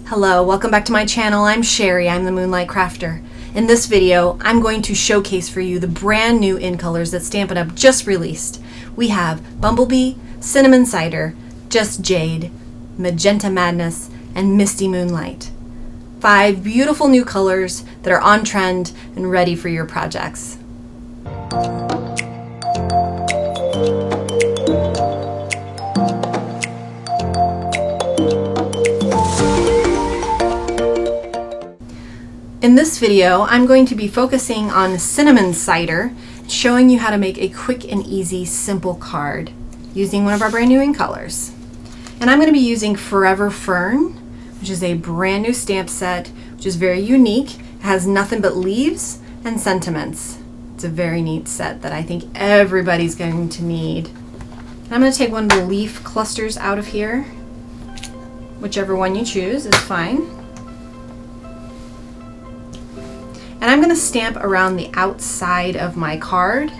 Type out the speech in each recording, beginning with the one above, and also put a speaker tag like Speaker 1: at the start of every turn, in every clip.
Speaker 1: Hello, welcome back to my channel. I'm Sherry, I'm the Moonlight Crafter. In this video, I'm going to showcase for you the brand new in colors that Stampin' Up just released. We have Bumblebee, Cinnamon Cider, Just Jade, Magenta Madness, and Misty Moonlight. 5 beautiful new colors that are on trend and ready for your projects. In this video, I'm going to be focusing on Cinnamon Cider, showing you how to make a quick and easy, simple card using one of our brand new in colors. And I'm going to be using Forever Fern, which is a brand new stamp set, which is very unique. It has nothing but leaves and sentiments. It's a very neat set that I think everybody's going to need. And I'm going to take one of the leaf clusters out of here. Whichever one you choose is fine. And I'm going to stamp around the outside of my card,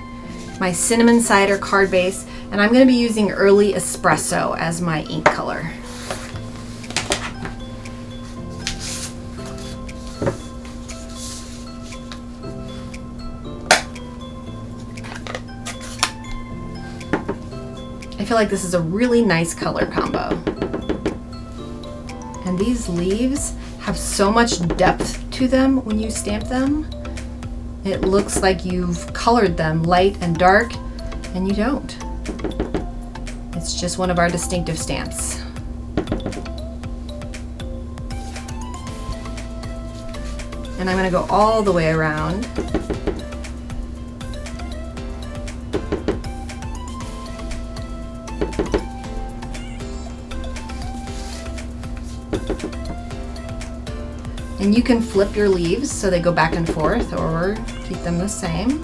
Speaker 1: my Cinnamon Cider card base, and I'm going to be using Early Espresso as my ink color. I feel like this is a really nice color combo. And these leaves have so much depth to them when you stamp them. It looks like you've colored them light and dark, and you don't. It's just one of our distinctive stamps. And I'm going to go all the way around. And you can flip your leaves so they go back and forth, or keep them the same.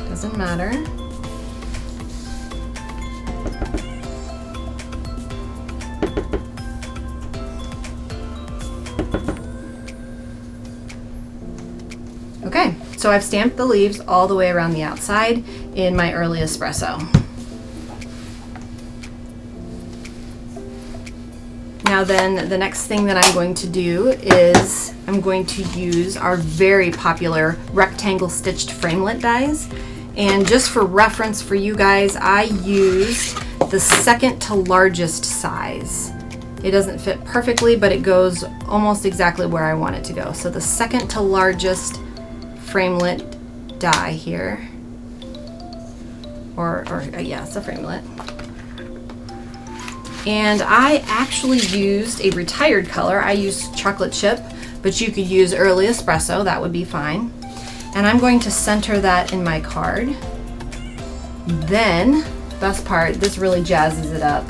Speaker 1: Doesn't matter. Okay, so I've stamped the leaves all the way around the outside in my Early Espresso. Now then, the next thing that I'm going to do is I'm going to use our very popular rectangle stitched framelit dies. And just for reference for you guys, I used the second to largest size. It doesn't fit perfectly, but it goes almost exactly where I want it to go. So the second to largest framelit die here, yeah, it's a framelit. And I actually used a retired color. I used chocolate chip, but you could use Early Espresso, that would be fine. And I'm going to center that in my card. Then, best part, this really jazzes it up.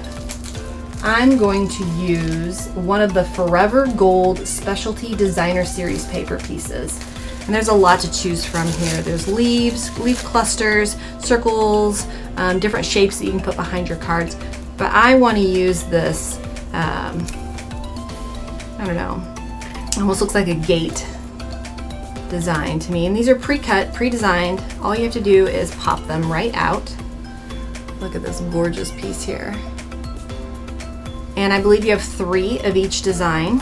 Speaker 1: I'm going to use one of the Forever Gold Specialty Designer Series paper pieces. And there's a lot to choose from here. There's leaves, leaf clusters, circles, different shapes that you can put behind your cards. But I want to use this, I don't know, it almost looks like a gate design to me. And these are pre-cut, pre-designed. All you have to do is pop them right out. Look at this gorgeous piece here. And I believe you have 3 of each design.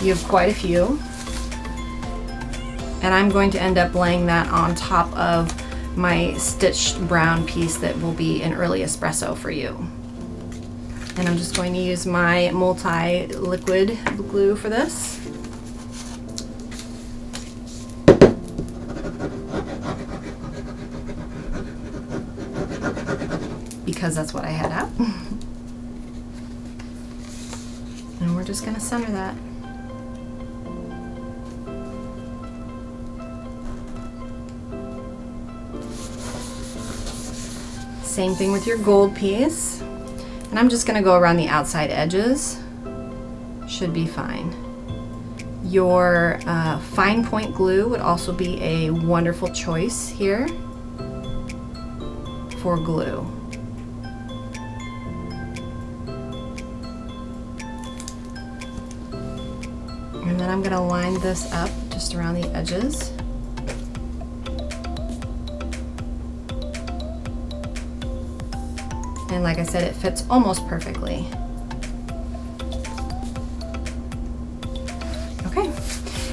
Speaker 1: You have quite a few. And I'm going to end up laying that on top of my stitched brown piece that will be an Early Espresso for you. And I'm just going to use my multi-liquid glue for this. Because that's what I had out. And we're just going to center that. Same thing with your gold piece. And I'm just going to go around the outside edges. Should be fine. Your fine point glue would also be a wonderful choice here for glue. And then I'm going to line this up just around the edges. And like I said, it fits almost perfectly.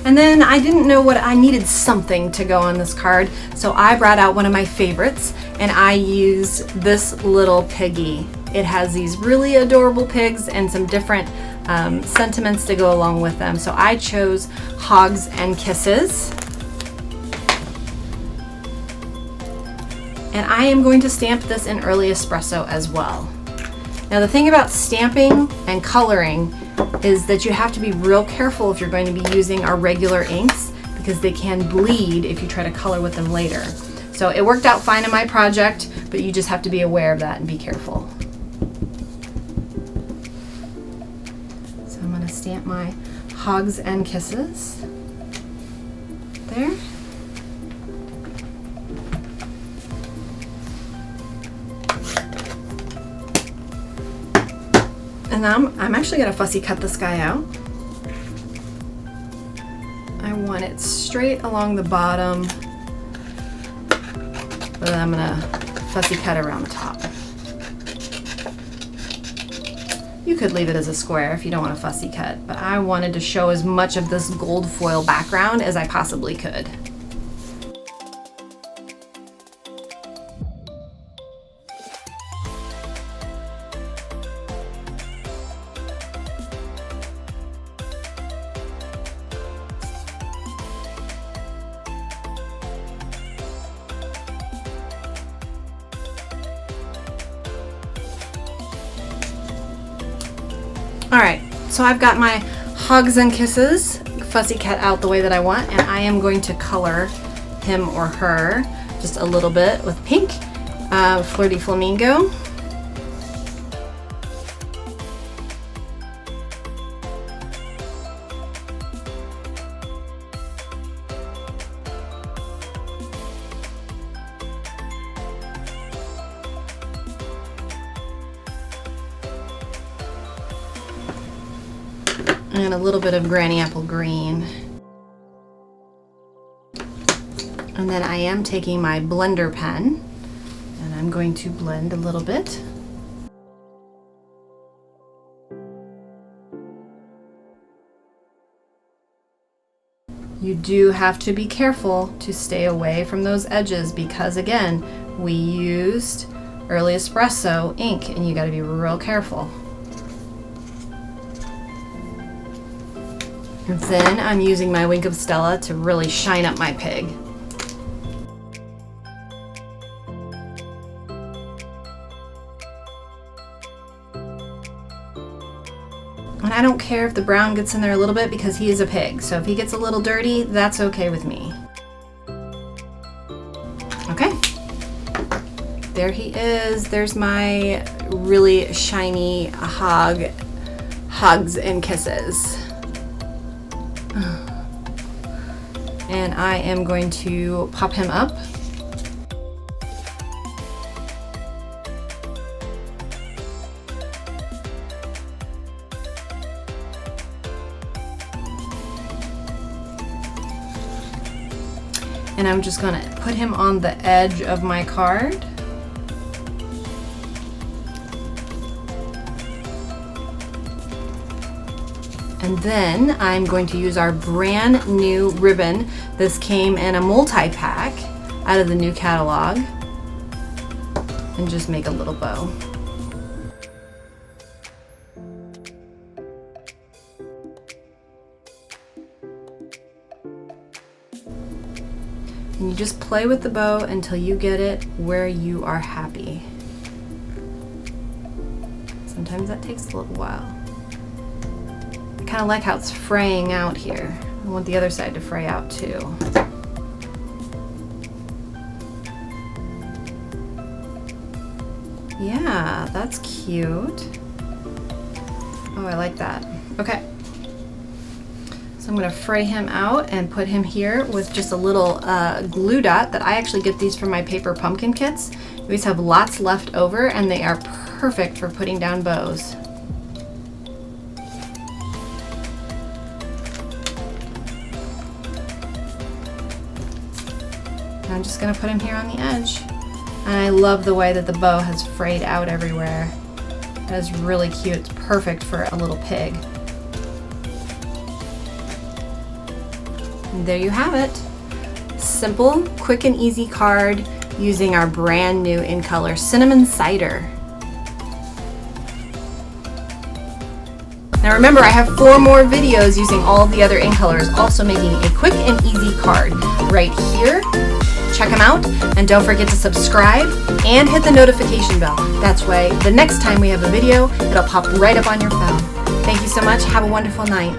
Speaker 1: And then I didn't know what I needed, something to go on this card, so I brought out one of my favorites and I used this little piggy. It has these really adorable pigs and some different sentiments to go along with them. So I chose Hugs and Kisses. And I am going to stamp this in Early Espresso as well. Now the thing about stamping and coloring is that you have to be real careful if you're going to be using our regular inks, because they can bleed if you try to color with them later. So it worked out fine in my project, but you just have to be aware of that and be careful. So I'm going to stamp my Hugs and Kisses there. And I'm actually going to fussy cut this guy out. I want it straight along the bottom, but then I'm going to fussy cut around the top. You could leave it as a square if you don't want a fussy cut, but I wanted to show as much of this gold foil background as I possibly could. Alright, so I've got my Hugs and Kisses fussy cut out the way that I want, and I am going to color him or her just a little bit with pink, Flirty Flamingo. And a little bit of Granny Apple Green. And then I am taking my blender pen and I'm going to blend a little bit. You do have to be careful to stay away from those edges because, again, we used Early Espresso ink and you got to be real careful. And then I'm using my Wink of Stella to really shine up my pig. And I don't care if the brown gets in there a little bit because he is a pig. So if he gets a little dirty, that's okay with me. Okay. There he is. There's my really shiny Hugs and Kisses. And I am going to pop him up. And I'm just going to put him on the edge of my card. And then I'm going to use our brand new ribbon. This came in a multi-pack out of the new catalog. And just make a little bow. And you just play with the bow until you get it where you are happy. Sometimes that takes a little while. I kind of like how it's fraying out here. I want the other side to fray out too. Yeah, that's cute. Oh, I like that. Okay. So I'm going to fray him out and put him here with just a little glue dot that I actually get these from my paper pumpkin kits. We always have lots left over and they are perfect for putting down bows. I'm just going to put him here on the edge. And I love the way that the bow has frayed out everywhere. That is really cute. It's perfect for a little pig. And there you have it. Simple, quick and easy card using our brand new in color Cinnamon Cider. Now remember, I have 4 more videos using all the other in colors, also making a quick and easy card right here. Check them out, and don't forget to subscribe and hit the notification bell. That's way the next time we have a video, it'll pop right up on your phone. Thank you so much. Have a wonderful night.